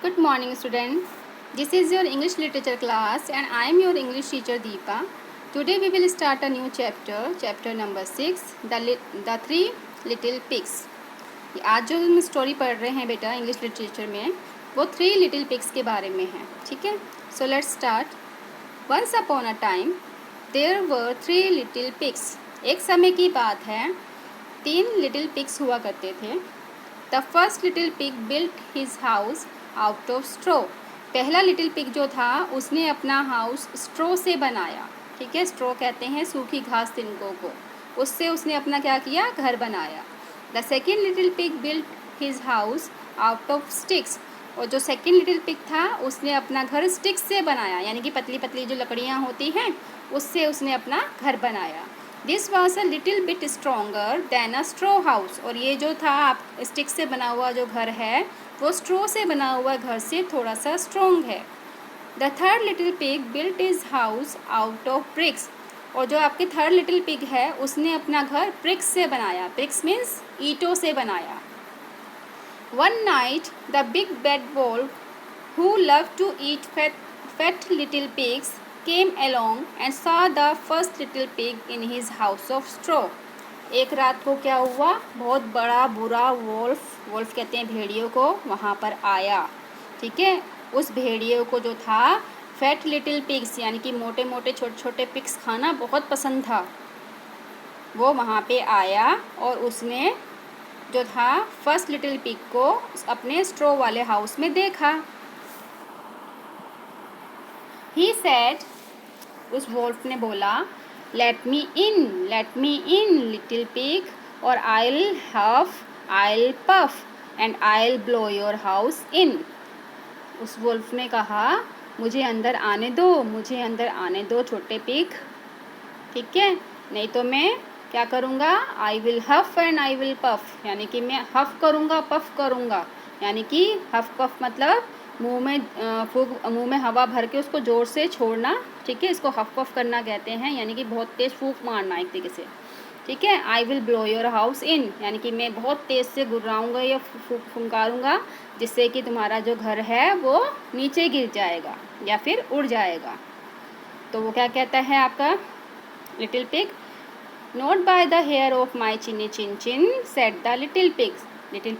Good morning, student. This is your English literature class, and I am your English teacher Deepa. Today we will start a new chapter number 6, the Three Little Pigs. आज जो हम story पढ़ रहे हैं बेटा English literature में, वो three little pigs के बारे में है. ठीक है, so let's start. Once upon a time there were three little pigs. एक समय की बात है, 3 लिटिल पिग्स हुआ करते थे. The first little pig built his house out of straw. पहला लिटिल पिग जो था उसने अपना हाउस स्ट्रो से बनाया. ठीक है, स्ट्रो कहते हैं सूखी घास तिनकों को. उससे उसने अपना क्या किया, घर बनाया. The second little pig built his house out of sticks. और जो सेकेंड लिटिल पिग था उसने अपना घर स्टिक्स से बनाया, यानी कि पतली पतली जो लकड़ियाँ होती हैं उससे उसने अपना घर बनाया. This was a little bit stronger than a straw house. और ये जो था आप स्टिक से बना हुआ जो घर है वो स्ट्रो से बना हुआ घर से थोड़ा सा स्ट्रोंग है. The third little pig built his house out of BRICS. और जो आपके थर्ड लिटिल पिग है उसने अपना घर ब्रिक्स से बनाया. ब्रिक्स मीन्स ईंटों से बनाया. One night the big bad wolf who love to eat fat little pigs came along and saw the first little pig in his house of straw. एक रात को क्या हुआ, बहुत बड़ा बुरा वोल्फ कहते हैं भेड़ियों को, वहाँ पर आया. ठीक है, उस भेड़ियों को जो था फैट लिटिल पिग्स यानी कि मोटे मोटे छोटे छोटे पिग्स खाना बहुत पसंद था. वो वहाँ पे आया और उसने जो था फर्स्ट लिटिल पिग को अपने स्ट्रो वाले हाउस में देखा. He said, उस वोल्फ ने बोला, let me in little pig, और I'll huff, I'll puff and I'll blow your house in. उस वोल्फ ने कहा, मुझे अंदर आने दो छोटे पिग. ठीक है, नहीं तो मैं क्या करूँगा, I will huff and I will puff, यानी कि मैं हफ करूँगा पफ करूँगा. यानी कि हफ पफ मतलब मुंह में हवा भर के उसको ज़ोर से छोड़ना. ठीक है, इसको हफ पफ करना कहते हैं, यानी कि बहुत तेज़ फूंक मारना एक तरीके से. ठीक है, I will blow your house इन, यानी कि मैं बहुत तेज़ से गुर्राऊँगा या फुंकारूँगा जिससे कि तुम्हारा जो घर है वो नीचे गिर जाएगा या फिर उड़ जाएगा. तो वो क्या कहता है आपका little pig, not by the hair of my chinny chin chin said the little pigs. Little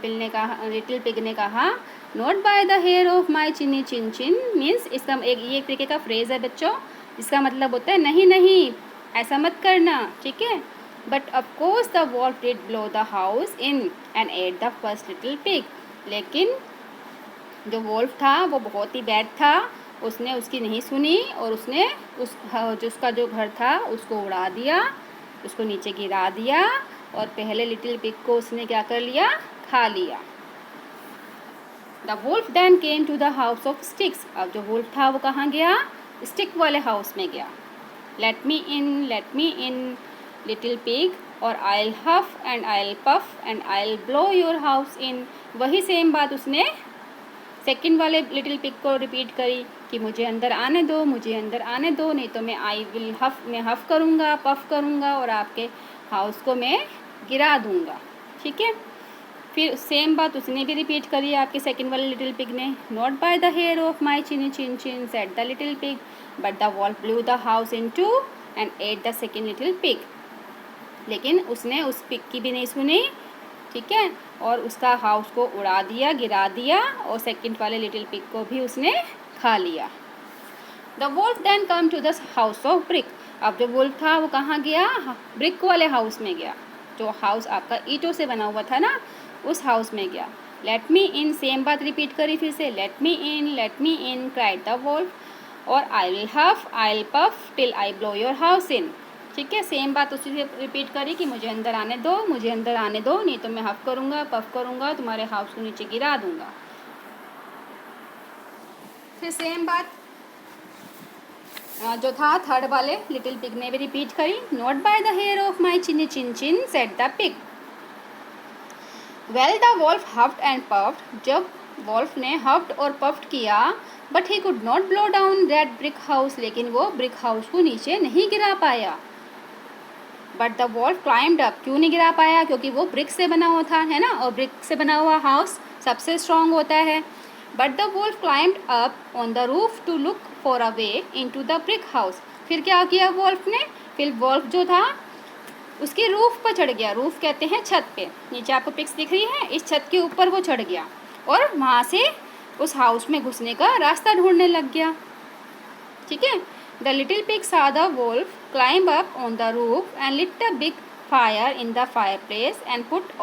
pig ने कहा not by the hair of my chinny chin chin means इसका एक तरीके का फ्रेज़ है बच्चों. इसका मतलब होता है नहीं ऐसा मत करना. ठीक है, but of course the wolf did blow the house in and ate the first little pig. लेकिन जो वॉल्फ था वो बहुत ही बैड था, उसने उसकी नहीं सुनी और उसने उसका जो घर था उसको उड़ा दिया, उसको नीचे गिरा दिया और पहले लिटिल पिग को उसने क्या कर लिया, खा लिया. The wolf then came to the house of sticks. अब जो वुल्फ था वो कहाँ गया, स्टिक वाले हाउस में गया. Let me in little pig, और I'll huff and I'll puff and I'll blow your house in. वही सेम बात उसने सेकंड वाले लिटिल पिग को रिपीट करी कि मुझे अंदर आने दो, नहीं तो मैं हफ करूँगा पफ करूँगा और आपके हाउस को मैं गिरा दूँगा. ठीक है, फिर सेम बात उसने भी रिपीट करी आपके सेकंड वाले लिटिल पिग ने. Not by the hair of my chinny chin chin said the little pig, but the wolf blew the house in two and ate the second little pig. लेकिन उसने उस pig की भी नहीं सुनी. ठीक है, और उसका हाउस को उड़ा दिया, गिरा दिया और सेकंड वाले लिटिल पिग को भी उसने खा लिया. The wolf then come to the house of brick. अब जो वॉल्फ था वो कहाँ गया, ब्रिक वाले हाउस में गया. जो हाउस आपका ईंटों से बना हुआ था ना, उस हाउस में गया. लेट मी इन, सेम बात रिपीट करी फिर से. Let me in cried the wolf, और I will huff I will puff till I blow your house in. ठीक है, सेम बात उसी से रिपीट करी कि मुझे अंदर आने दो, नहीं तो मैं हफ करूँगा पफ करूँगा, तुम्हारे हाउस को नीचे गिरा दूँगा. फिर सेम बात जो था थर्ड वाले लिटिल पिग ने भी रिपीट करी. Not by the hair of my chinny chin chin said the pig. Well the wolf huffed and puffed. जब वॉल्फ ने हफ्ड और पफ्ड किया, but he could not blow down that brick house. लेकिन वो brick house को नीचे नहीं गिरा पाया. बट द वॉल्फ क्लाइम्ड अप. क्यों नहीं गिरा पाया, क्योंकि वो ब्रिक से बना हुआ था, है ना, और ब्रिक से बना हुआ हाउस सबसे स्ट्रॉन्ग होता है. But the wolf climbed up on the roof to look for a way into the brick house. फिर क्या किया वुल्फ ने? फिर वुल्फ जो था उसके रूफ पर चढ़ गया। रूफ कहते हैं छत पे। नीचे आपको पिक्स दिख रही है, इस छत के ऊपर वो चढ़ गया और वहाँ से उस हाउस में घुसने का रास्ता ढूंढने लग गया। ठीक है। The little pig saw the wolf climb up on the roof and lit a big fire in the fireplace and put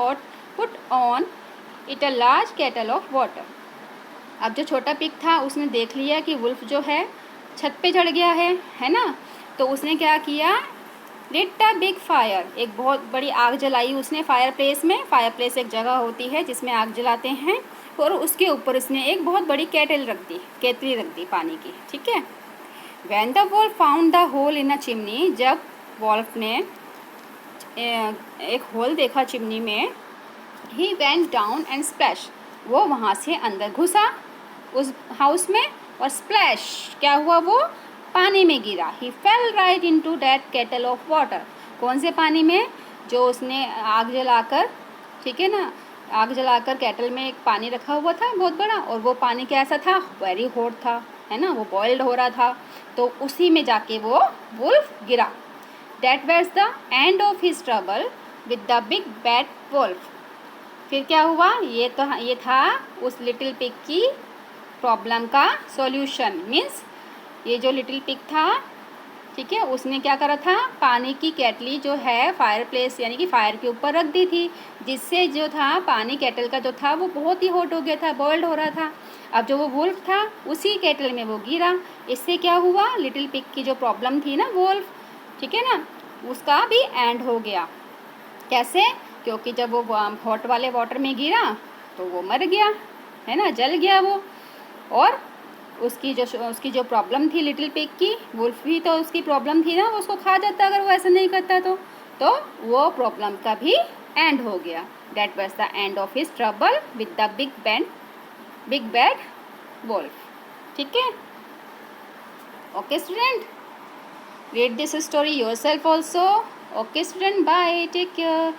on it a large kettle of water। अब जो छोटा पिग था उसने देख लिया कि वुल्फ जो है छत पे चढ़ गया है ना, तो उसने क्या किया? लिट अ बिग फायर, एक बहुत बड़ी आग जलाई उसने फायर प्लेस में। फायर प्लेस एक जगह होती है जिसमें आग जलाते हैं, और उसके ऊपर उसने एक बहुत बड़ी केतली रख दी पानी की। ठीक है। When the wolf found the hole in a chimney, जब वॉल्फ ने एक होल देखा चिमनी में, he went down and splash, वो वहाँ से अंदर घुसा उस हाउस में और स्प्लैश क्या हुआ? वो पानी में गिरा। he fell right into that kettle of water। कौन से पानी में? जो उसने आग जलाकर, ठीक है ना, आग जलाकर केटल में एक पानी रखा हुआ था बहुत बड़ा, और वो पानी कैसा था? वेरी हॉट था, है ना, वो बॉइल्ड हो रहा था। तो उसी में जाके वो वुल्फ गिरा। That was the end of his trouble with the big bad wolf। फिर क्या हुआ? ये था उस लिटिल पिग की प्रॉब्लम का सॉल्यूशन। मीन्स ये जो लिटिल पिग था, ठीक है, उसने क्या करा था? पानी की केटली जो है फायर प्लेस यानी कि फायर के ऊपर रख दी थी, जिससे जो था पानी केटल का जो था वो बहुत ही हॉट हो गया था, बॉइल्ड हो रहा था। अब जो वो वुल्फ था उसी केटल में वो गिरा। इससे क्या हुआ? लिटिल पिग की जो प्रॉब्लम थी ना वुल्फ, ठीक है ना, उसका भी एंड हो गया। कैसे? क्योंकि जब वो हॉट वाले वाटर में गिरा तो वो मर गया, है ना, जल गया वो। और उसकी जो प्रॉब्लम थी लिटिल पिग की, वुल्फ भी तो उसकी प्रॉब्लम थी ना, वो उसको खा जाता अगर वो ऐसा नहीं करता तो वो प्रॉब्लम का भी एंड हो गया। That was the end of his trouble with the big bad wolf. ठीक है। Okay student, read this story yourself also. Okay student, bye, take care.